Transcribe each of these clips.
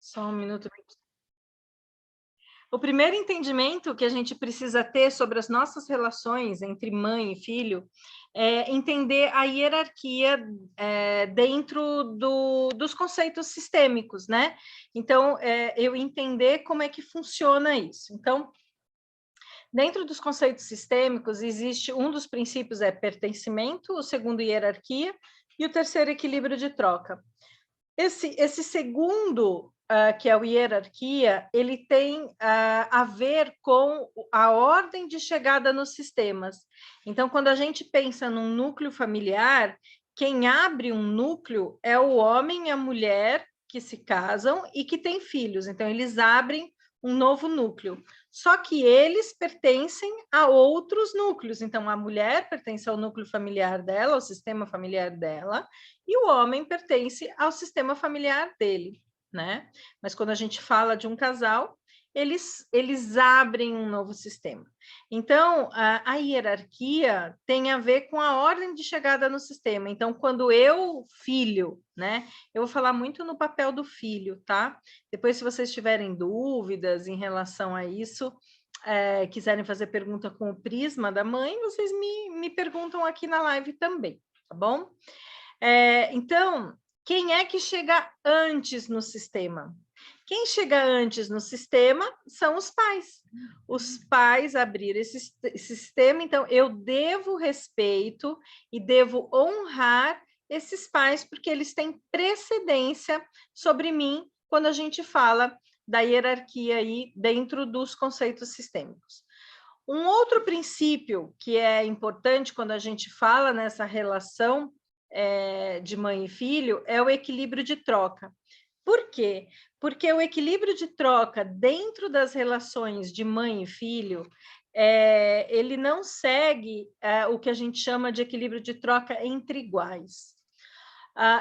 Só um minuto. O primeiro entendimento que a gente precisa ter sobre as nossas relações entre mãe e filho é entender a hierarquia dentro dos conceitos sistêmicos, né? Então, eu entender como é que funciona isso. Então, dentro dos conceitos sistêmicos, existe um dos princípios é pertencimento, o segundo hierarquia e o terceiro equilíbrio de troca. Esse segundo, que é o hierarquia, ele tem a ver com a ordem de chegada nos sistemas. Então, quando a gente pensa num núcleo familiar, quem abre um núcleo é o homem e a mulher que se casam e que têm filhos. Então, eles abrem um novo núcleo. Só que eles pertencem a outros núcleos. Então, a mulher pertence ao núcleo familiar dela, ao sistema familiar dela, e o homem pertence ao sistema familiar dele, né? Mas quando a gente fala de um casal, eles abrem um novo sistema. Então, a hierarquia tem a ver com a ordem de chegada no sistema. Então, quando eu, filho, né? Eu vou falar muito no papel do filho, tá? Depois, se vocês tiverem dúvidas em relação a isso, quiserem fazer pergunta com o prisma da mãe, vocês me perguntam aqui na live também, tá bom? Então, quem é que chega antes no sistema? Quem chega antes no sistema são os pais. Os pais abriram esse sistema, então eu devo respeito e devo honrar esses pais, porque eles têm precedência sobre mim quando a gente fala da hierarquia aí dentro dos conceitos sistêmicos. Um outro princípio que é importante quando a gente fala nessa relação de mãe e filho é o equilíbrio de troca. Por quê? Porque o equilíbrio de troca dentro das relações de mãe e filho, ele não segue o que a gente chama de equilíbrio de troca entre iguais.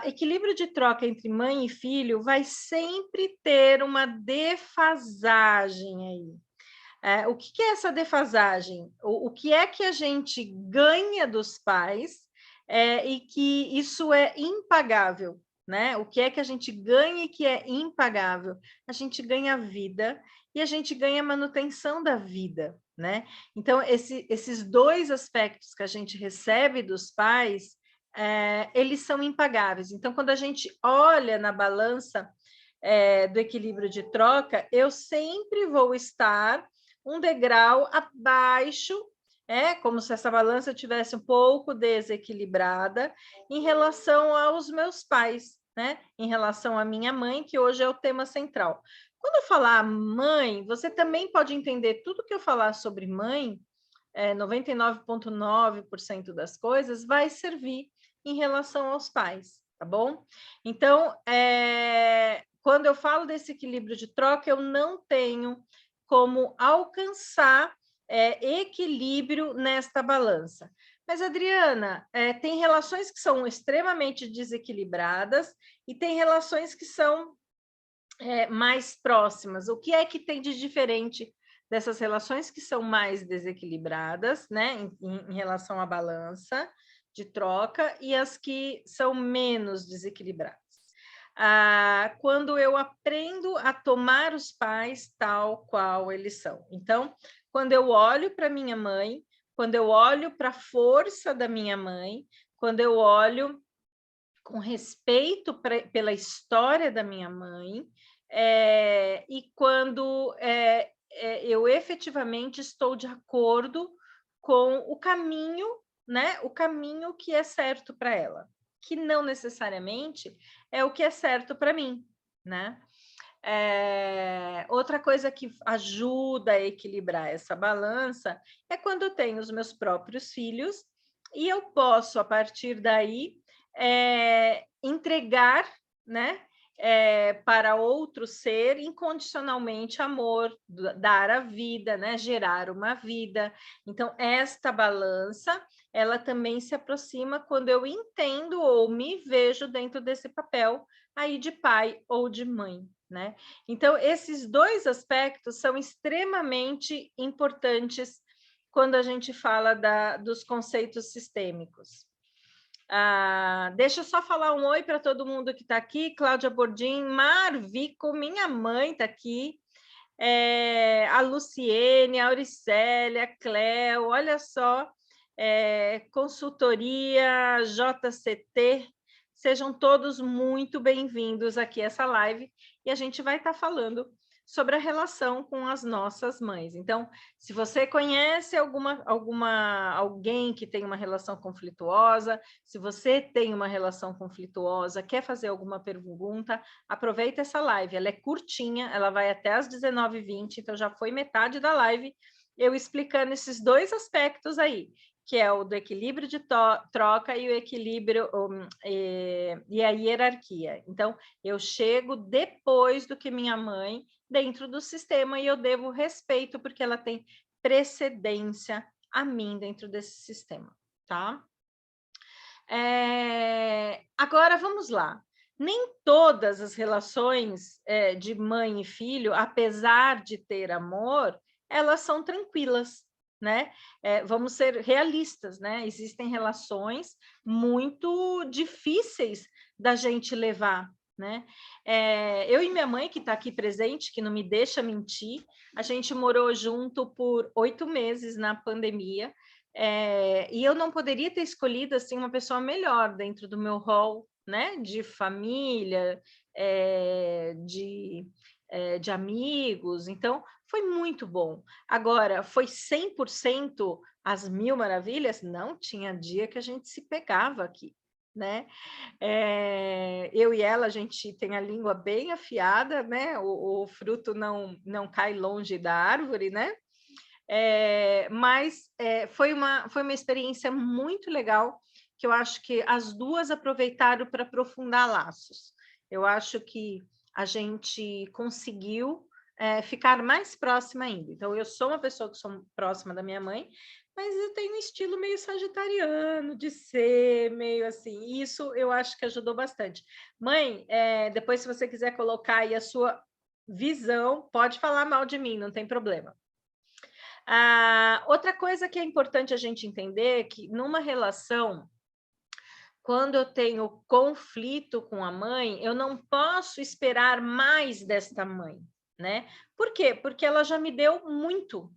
Equilíbrio de troca entre mãe e filho vai sempre ter uma defasagem aí. O que é essa defasagem? O que é que a gente ganha dos pais e que isso é impagável, né? O que é que a gente ganha e que é impagável? A gente ganha vida e a gente ganha manutenção da vida, né? Então, esses dois aspectos que a gente recebe dos pais, eles são impagáveis. Então, quando a gente olha na balança do equilíbrio de troca, eu sempre vou estar um degrau abaixo, como se essa balança tivesse um pouco desequilibrada em relação aos meus pais, né? Em relação à minha mãe, que hoje é o tema central. Quando eu falar mãe, você também pode entender tudo que eu falar sobre mãe, 99,9% das coisas vai servir em relação aos pais, tá bom? Então, quando eu falo desse equilíbrio de troca, eu não tenho como alcançar equilíbrio nesta balança. Mas, Adriana, tem relações que são extremamente desequilibradas e tem relações que são mais próximas. O que é que tem de diferente dessas relações que são mais desequilibradas, né, em relação à balança de troca e as que são menos desequilibradas? Quando eu aprendo a tomar os pais tal qual eles são. Então, quando eu olho para minha mãe, quando eu olho para a força da minha mãe, quando eu olho com respeito pela história da minha mãe, e quando eu efetivamente estou de acordo com o caminho, né? O caminho que é certo para ela, que não necessariamente é o que é certo para mim, né? Outra coisa que ajuda a equilibrar essa balança é quando eu tenho os meus próprios filhos e eu posso, a partir daí, entregar, né, para outro ser incondicionalmente amor, dar a vida, né, gerar uma vida. Então, esta balança, ela também se aproxima quando eu entendo ou me vejo dentro desse papel aí de pai ou de mãe, né? Então, esses dois aspectos são extremamente importantes quando a gente fala dos conceitos sistêmicos. Deixa eu só falar um oi para todo mundo que está aqui. Cláudia Bordim, Marvico, minha mãe está aqui. A Luciene, a Auricélia, a Cleo, olha só. Consultoria JCT, sejam todos muito bem-vindos aqui a essa live. E a gente vai estar falando sobre a relação com as nossas mães. Então, se você conhece alguém que tem uma relação conflituosa, se você tem uma relação conflituosa, quer fazer alguma pergunta, aproveita essa live. Ela é curtinha, ela vai até às 19h20, então já foi metade da live eu explicando esses dois aspectos aí, que é o do equilíbrio de troca e o equilíbrio e a hierarquia. Então, eu chego depois do que minha mãe dentro do sistema e eu devo respeito porque ela tem precedência a mim dentro desse sistema, tá? Agora, vamos lá. Nem todas as relações de mãe e filho, apesar de ter amor, elas são tranquilas, né? Vamos ser realistas, né? Existem relações muito difíceis da gente levar, né? Eu e minha mãe, que está aqui presente, que não me deixa mentir, a gente morou junto por 8 meses na pandemia, e eu não poderia ter escolhido assim uma pessoa melhor dentro do meu rol, né? De família, de amigos. Então, foi muito bom. Agora, foi 100% às mil maravilhas? Não, tinha dia que a gente se pegava aqui, né? Eu e ela, a gente tem a língua bem afiada, né? O fruto não cai longe da árvore, né? Mas foi uma experiência muito legal, que eu acho que as duas aproveitaram para aprofundar laços. Eu acho que a gente conseguiu ficar mais próxima ainda. Então, eu sou uma pessoa que sou próxima da minha mãe, mas eu tenho um estilo meio sagitariano de ser, meio assim. Isso eu acho que ajudou bastante. Mãe, depois, se você quiser colocar aí a sua visão, pode falar mal de mim, não tem problema. Outra coisa que é importante a gente entender é que numa relação, quando eu tenho conflito com a mãe, eu não posso esperar mais desta mãe, né? Por quê? Porque ela já me deu muito,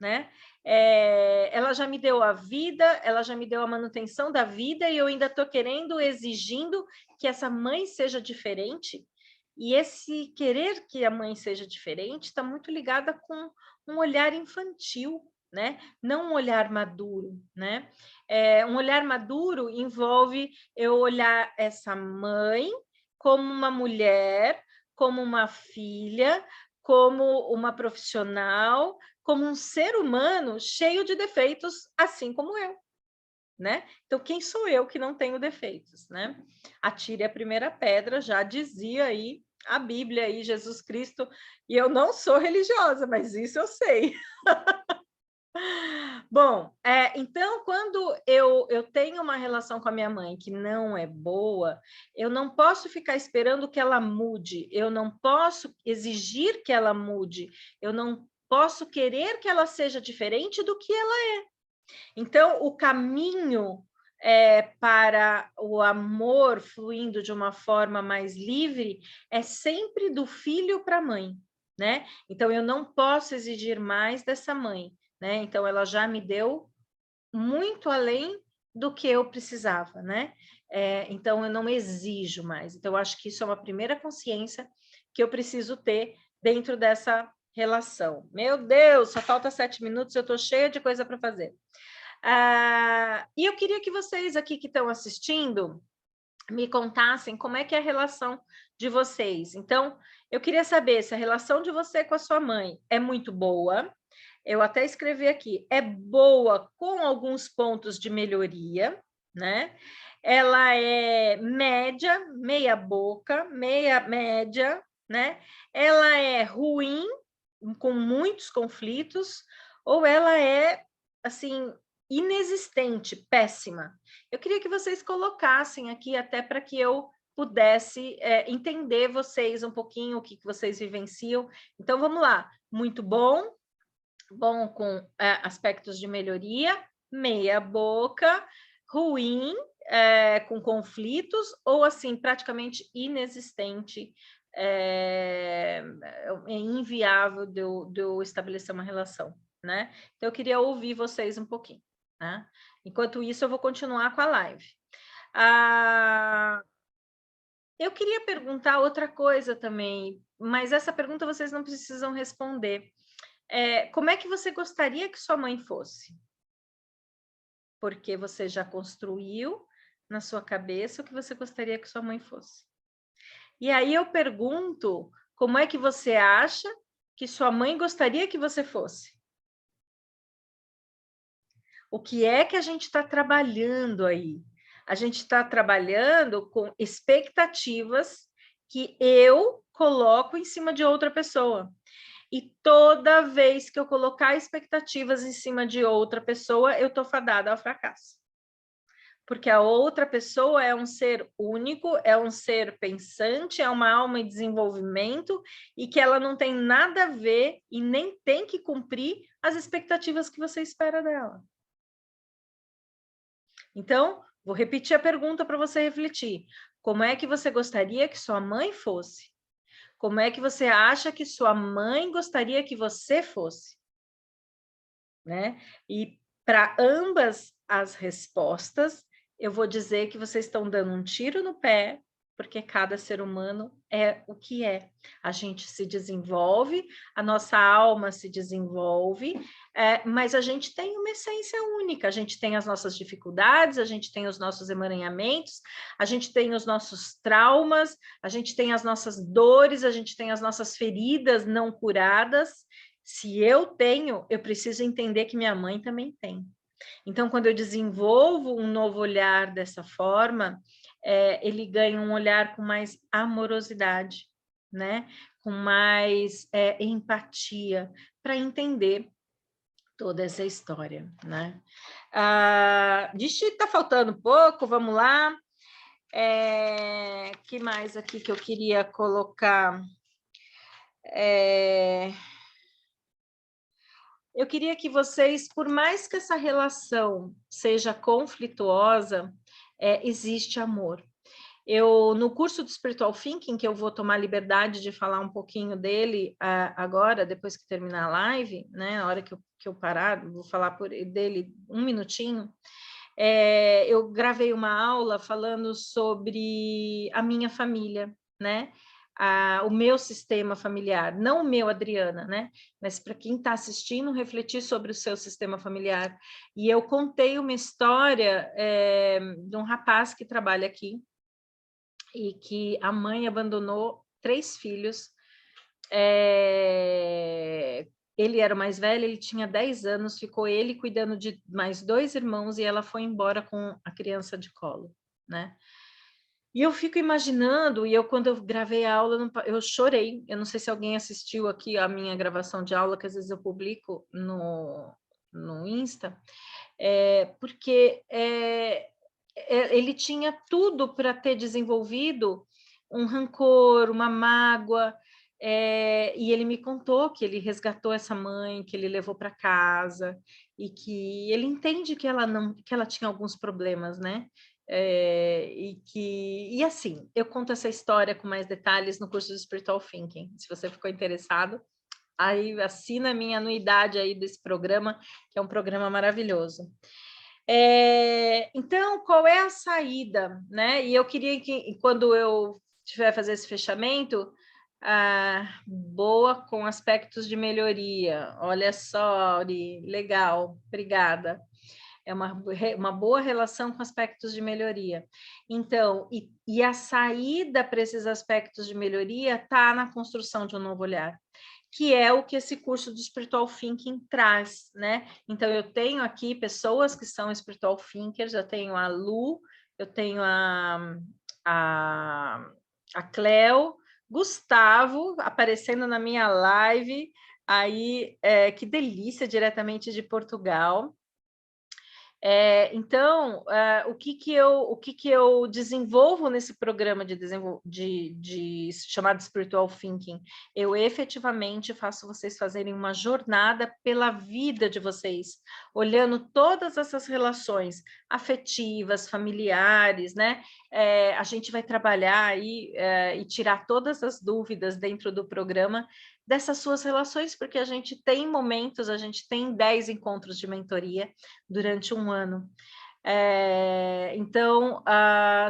né? Ela já me deu a vida, ela já me deu a manutenção da vida e eu ainda estou querendo, exigindo que essa mãe seja diferente. E esse querer que a mãe seja diferente está muito ligada com um olhar infantil, né? Não um olhar maduro, né? Um olhar maduro envolve eu olhar essa mãe como uma mulher, como uma filha, como uma profissional, como um ser humano cheio de defeitos, assim como eu, né? Então, quem sou eu que não tenho defeitos, né? Atire a primeira pedra, já dizia aí a Bíblia aí, Jesus Cristo, e eu não sou religiosa, mas isso eu sei. Bom, então, quando eu tenho uma relação com a minha mãe que não é boa, eu não posso ficar esperando que ela mude, eu não posso exigir que ela mude, eu não posso querer que ela seja diferente do que ela é. Então, o caminho para o amor fluindo de uma forma mais livre é sempre do filho para a mãe, né? Então, eu não posso exigir mais dessa mãe, né? Então, ela já me deu muito além do que eu precisava, né? Então, eu não exijo mais. Então, eu acho que isso é uma primeira consciência que eu preciso ter dentro dessa relação. Meu Deus, só falta 7 minutos, eu estou cheia de coisa para fazer. E eu queria que vocês aqui que estão assistindo me contassem como é que é a relação de vocês. Então, eu queria saber se a relação de você com a sua mãe é muito boa. Eu até escrevi aqui, é boa com alguns pontos de melhoria, né? Ela é média, meia boca, meia média, né? Ela é ruim, com muitos conflitos, ou ela é, assim, inexistente, péssima. Eu queria que vocês colocassem aqui, até para que eu pudesse entender vocês um pouquinho, o que vocês vivenciam. Então, vamos lá. Muito bom, bom com aspectos de melhoria, meia boca, ruim, com conflitos ou assim praticamente inexistente, é inviável de eu estabelecer uma relação, né? Então eu queria ouvir vocês um pouquinho, né? Enquanto isso eu vou continuar com a live. Eu queria perguntar outra coisa também, mas essa pergunta vocês não precisam responder. Como é que você gostaria que sua mãe fosse? Porque você já construiu na sua cabeça o que você gostaria que sua mãe fosse. E aí eu pergunto, como é que você acha que sua mãe gostaria que você fosse? O que é que a gente está trabalhando aí? A gente está trabalhando com expectativas que eu coloco em cima de outra pessoa. E toda vez que eu colocar expectativas em cima de outra pessoa, eu estou fadada ao fracasso. Porque a outra pessoa é um ser único, é um ser pensante, é uma alma em desenvolvimento e que ela não tem nada a ver e nem tem que cumprir as expectativas que você espera dela. Então, vou repetir a pergunta para você refletir. Como é que você gostaria que sua mãe fosse? Como é que você acha que sua mãe gostaria que você fosse? Né? E para ambas as respostas, eu vou dizer que vocês estão dando um tiro no pé, porque cada ser humano é o que é. A gente se desenvolve, a nossa alma se desenvolve, mas a gente tem uma essência única, a gente tem as nossas dificuldades, a gente tem os nossos emaranhamentos, a gente tem os nossos traumas, a gente tem as nossas dores, a gente tem as nossas feridas não curadas. Se eu tenho, eu preciso entender que minha mãe também tem. Então, quando eu desenvolvo um novo olhar dessa forma, ele ganha um olhar com mais amorosidade, né? Com mais empatia, para entender toda essa história, né? Está faltando pouco, vamos lá. Que mais aqui que eu queria colocar? Eu queria que vocês, por mais que essa relação seja conflituosa, existe amor. No curso do Spiritual Thinking, que eu vou tomar liberdade de falar um pouquinho dele agora, depois que terminar a live, né? Na hora que eu parar, vou falar dele um minutinho. Eu gravei uma aula falando sobre a minha família, né? O meu sistema familiar, não o meu, Adriana, né? Mas para quem está assistindo, refletir sobre o seu sistema familiar. E eu contei uma história de um rapaz que trabalha aqui e que a mãe abandonou 3 filhos. Ele era o mais velho, ele tinha 10 anos, ficou ele cuidando de mais 2 irmãos e ela foi embora com a criança de colo, né? E eu fico imaginando, quando eu gravei a aula, eu chorei. Eu não sei se alguém assistiu aqui a minha gravação de aula, que às vezes eu publico no Insta, porque ele tinha tudo para ter desenvolvido um rancor, uma mágoa, e ele me contou que ele resgatou essa mãe, que ele levou para casa, e que ele entende que ela tinha alguns problemas, né? E assim, eu conto essa história com mais detalhes no curso de Spiritual Thinking. Se você ficou interessado, aí assina a minha anuidade aí desse programa, que é um programa maravilhoso. Então, qual é a saída, né? E eu queria que, quando eu tiver fazer esse fechamento, boa com aspectos de melhoria. Olha só, Auri, legal, obrigada. É uma boa relação com aspectos de melhoria. Então, e a saída para esses aspectos de melhoria está na construção de um novo olhar, que é o que esse curso do Spiritual Thinking traz, né? Então, eu tenho aqui pessoas que são Spiritual Thinkers, eu tenho a Lu, eu tenho a Cleo, Gustavo aparecendo na minha live, aí, que delícia, diretamente de Portugal. Então, o que eu desenvolvo nesse programa chamado Spiritual Thinking? Eu efetivamente faço vocês fazerem uma jornada pela vida de vocês, olhando todas essas relações afetivas, familiares, né? A gente vai trabalhar aí e tirar todas as dúvidas dentro do programa dessas suas relações, porque a gente tem momentos, a gente tem 10 encontros de mentoria durante um ano. Então,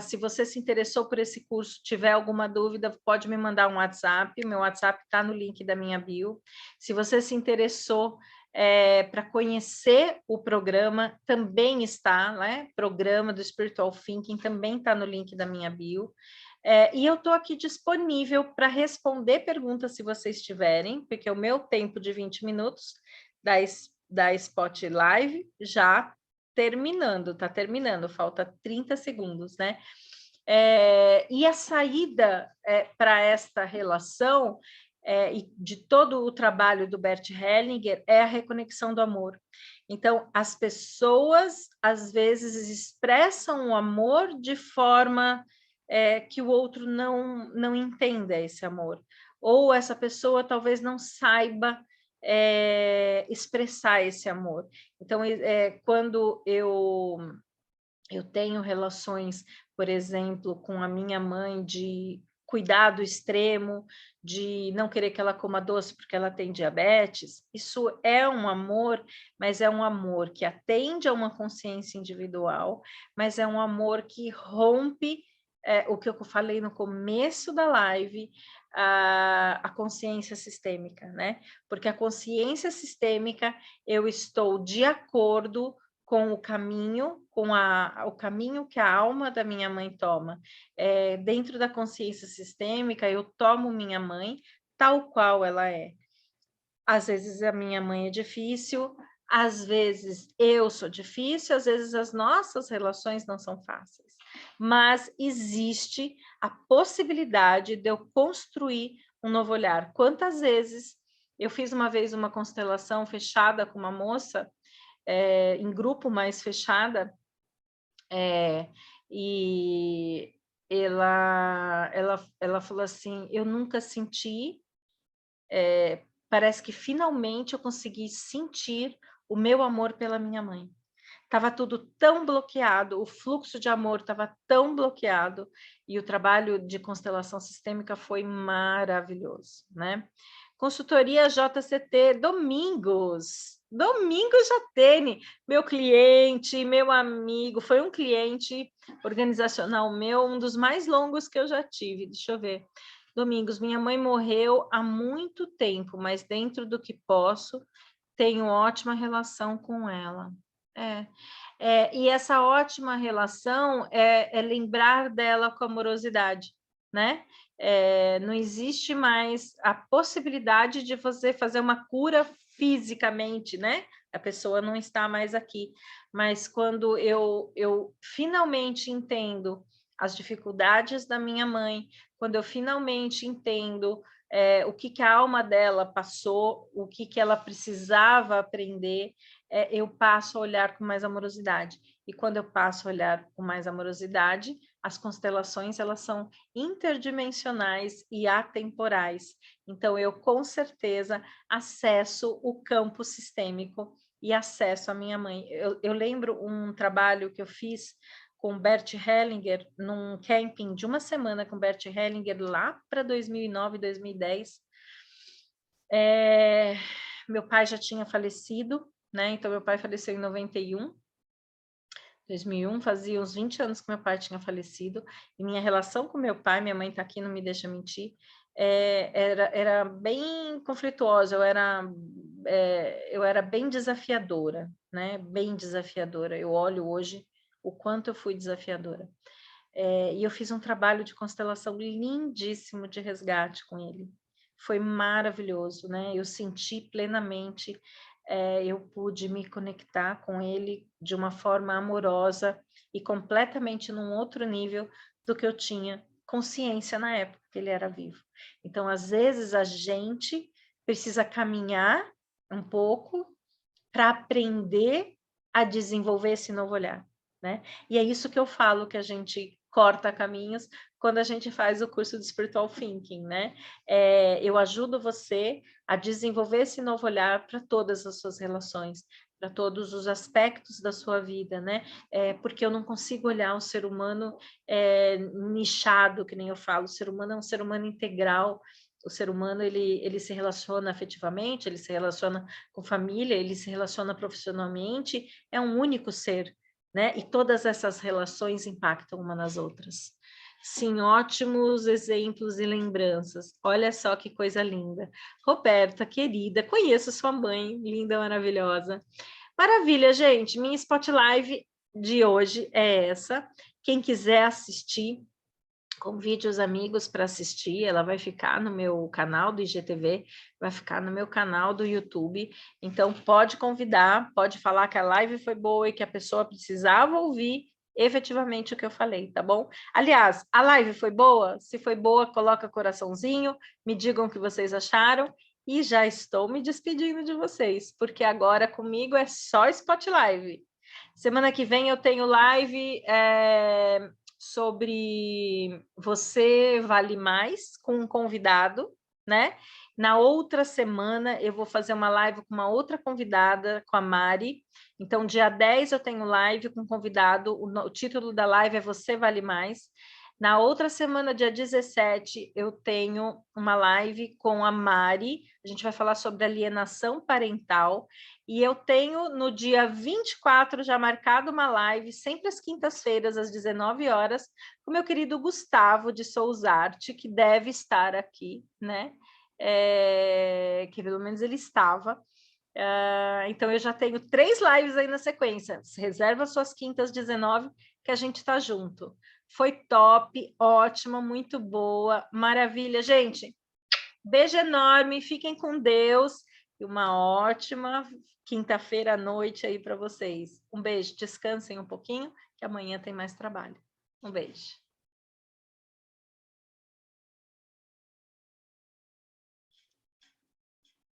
se você se interessou por esse curso, tiver alguma dúvida, pode me mandar um WhatsApp, meu WhatsApp está no link da minha bio. Se você se interessou para conhecer o programa, também está, né? Programa do Spiritual Thinking também está no link da minha bio. E eu estou aqui disponível para responder perguntas se vocês tiverem, porque o meu tempo de 20 minutos da Spot Live já está terminando, falta 30 segundos, né? E a saída para esta relação e de todo o trabalho do Bert Hellinger é a reconexão do amor. Então, as pessoas, às vezes, expressam o amor de forma que o outro não entenda esse amor. Ou essa pessoa talvez não saiba expressar esse amor. Então, quando eu tenho relações, por exemplo, com a minha mãe de cuidado extremo, de não querer que ela coma doce porque ela tem diabetes, isso é um amor, mas é um amor que atende a uma consciência individual, mas é um amor que rompe o que eu falei no começo da live, a consciência sistêmica, né? Porque a consciência sistêmica, eu estou de acordo com o caminho, o caminho que a alma da minha mãe toma. Dentro da consciência sistêmica, eu tomo minha mãe tal qual ela é. Às vezes a minha mãe é difícil, às vezes eu sou difícil, às vezes as nossas relações não são fáceis. Mas existe a possibilidade de eu construir um novo olhar. Quantas vezes eu fiz uma vez uma constelação fechada com uma moça, em grupo mais fechada, e ela falou assim, eu nunca senti, parece que finalmente eu consegui sentir o meu amor pela minha mãe. Estava tudo tão bloqueado, o fluxo de amor estava tão bloqueado, e o trabalho de constelação sistêmica foi maravilhoso, né? Consultoria JCT, Domingos Jatene, meu cliente, meu amigo, foi um cliente organizacional meu, um dos mais longos que eu já tive, deixa eu ver. Domingos, minha mãe morreu há muito tempo, mas dentro do que posso, tenho ótima relação com ela. E essa ótima relação é lembrar dela com amorosidade, né? Não existe mais a possibilidade de você fazer uma cura fisicamente, né? A pessoa não está mais aqui. Mas quando eu finalmente entendo as dificuldades da minha mãe, quando eu finalmente entendo o que a alma dela passou, o que ela precisava aprender, eu passo a olhar com mais amorosidade. E quando eu passo a olhar com mais amorosidade, as constelações, elas são interdimensionais e atemporais. Então, eu, com certeza, acesso o campo sistêmico e acesso a minha mãe. Eu lembro um trabalho que eu fiz com Bert Hellinger, num camping de uma semana com Bert Hellinger, lá para 2009, 2010. Meu pai já tinha falecido, né? Então, meu pai faleceu em 2001, fazia uns 20 anos que meu pai tinha falecido, e minha relação com meu pai, minha mãe está aqui, não me deixa mentir, era bem conflituosa, eu era bem desafiadora, né? Bem desafiadora. Eu olho hoje o quanto eu fui desafiadora. E eu fiz um trabalho de constelação lindíssimo de resgate com ele. Foi maravilhoso, né? Eu senti plenamente, eu pude me conectar com ele de uma forma amorosa e completamente num outro nível do que eu tinha consciência na época que ele era vivo. Então, às vezes, a gente precisa caminhar um pouco para aprender a desenvolver esse novo olhar, né? E é isso que eu falo, que a gente corta caminhos quando a gente faz o curso de Spiritual Thinking, né? Eu ajudo você a desenvolver esse novo olhar para todas as suas relações, para todos os aspectos da sua vida, né? Porque eu não consigo olhar o ser humano nichado, que nem eu falo. O ser humano é um ser humano integral. O ser humano, ele se relaciona afetivamente, ele se relaciona com família, ele se relaciona profissionalmente, é um único ser, né? E todas essas relações impactam uma nas outras. Sim, ótimos exemplos e lembranças. Olha só que coisa linda. Roberta, querida, conheço sua mãe, linda, maravilhosa. Maravilha, gente. Minha Spot Live de hoje é essa. Quem quiser assistir, convide os amigos para assistir, ela vai ficar no meu canal do IGTV, vai ficar no meu canal do YouTube, então pode convidar, pode falar que a live foi boa e que a pessoa precisava ouvir efetivamente o que eu falei, tá bom? Aliás, a live foi boa? Se foi boa, coloca coraçãozinho, me digam o que vocês acharam, e já estou me despedindo de vocês, porque agora comigo é só Spot Live. Semana que vem eu tenho live sobre Você Vale Mais, com um convidado, né? Na outra semana eu vou fazer uma live com uma outra convidada, com a Mari. Então, dia 10 eu tenho live com um convidado, o título da live é Você Vale Mais. Na outra semana, dia 17, eu tenho uma live com a Mari, a gente vai falar sobre alienação parental, e eu tenho no dia 24 já marcado uma live, sempre às quintas-feiras, às 19 horas, com meu querido Gustavo de Sousarte, que deve estar aqui, né? Que pelo menos ele estava. Então eu já tenho 3 lives aí na sequência. Reserva suas quintas 19, que a gente está junto. Foi top, ótima, muito boa, maravilha, gente. Beijo enorme, fiquem com Deus e uma ótima quinta-feira à noite aí para vocês. Um beijo, descansem um pouquinho, que amanhã tem mais trabalho. Um beijo.